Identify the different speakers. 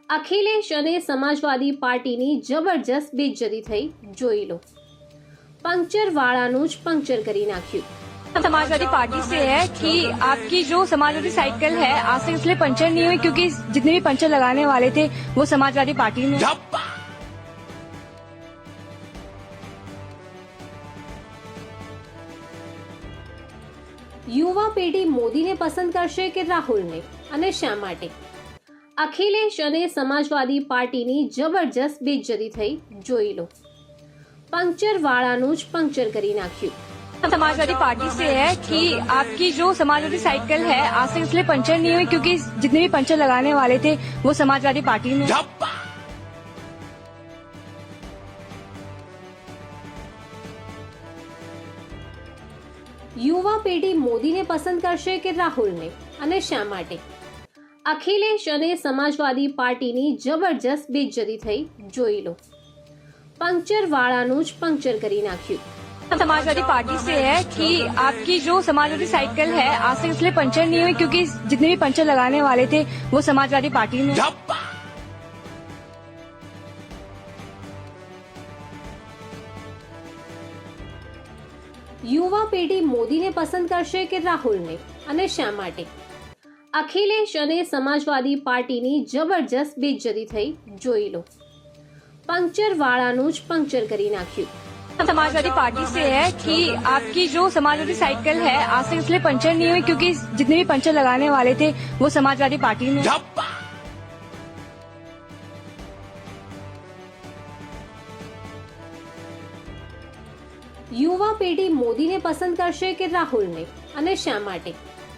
Speaker 1: અખિલેશ અને સમાજવાદી પાર્ટીની જબરજસ્ત બેઇજ્જતી થઈ, જોઈ લો। पंक्चर वाळाનું જ पंक्चर કરી નાખ્યું।
Speaker 2: समाजवादी पार्टी से है कि आपकी जो समाजवादी साइकिल है आज तक इसलिए पंचर नहीं हुई क्योंकि जितने भी पंचर लगाने वाले थे वो समाजवादी पार्टी में।
Speaker 1: યુવા પેઢી મોદીને પસંદ કરશે કે રાહુલને, અને શા માટે? અખિલેશ અને સમાજવાદી પાર્ટીની જબરજસ્ત બેઇજ્જતી થઈ, જોઈ લો। पंक्चर वाळाનું જ पंक्चर કરી નાખ્યું।
Speaker 2: समाजवादी पार्टी से है कि आपकी जो समाजवादी साइकिल है आज तक इसलिए पंचर नहीं हुई क्योंकि जितने भी पंचर लगाने वाले थे वो समाजवादी पार्टी में।
Speaker 1: યુવા પેઢી મોદીને પસંદ કરશે કે રાહુલને, અને શા માટે? અખિલેશ અને સમાજવાદી પાર્ટીની જબરજસ્ત બેઇજ્જતી થઈ, જોઈ લો। पंक्चर वाळाનું જ पंक्चर કરી નાખ્યું।
Speaker 2: समाजवादी पार्टी से है कि आपकी जो समाजवादी साइकिल है आज तक इसलिए पंचर नहीं हुई क्योंकि जितने भी पंचर लगाने वाले थे वो समाजवादी पार्टी में।
Speaker 1: યુવા પેઢી મોદીને પસંદ કરશે કે રાહુલને, અને શા માટે? અખિલેશ અને સમાજવાદી પાર્ટીની જબરજસ્ત બેઇજ્જતી થઈ, જોઈ લો। पंक्चर वाळाનું જ पंक्चर કરી નાખ્યું।
Speaker 2: समाजवादी पार्टी से है कि आपकी जो समाजवादी साइकिल है आज तक इसलिए पंचर नहीं हुई क्योंकि जितने भी पंचर लगाने वाले थे वो समाजवादी पार्टी में।
Speaker 1: યુવા પેઢી મોદીને પસંદ કરશે કે રાહુલને, અને શા માટે?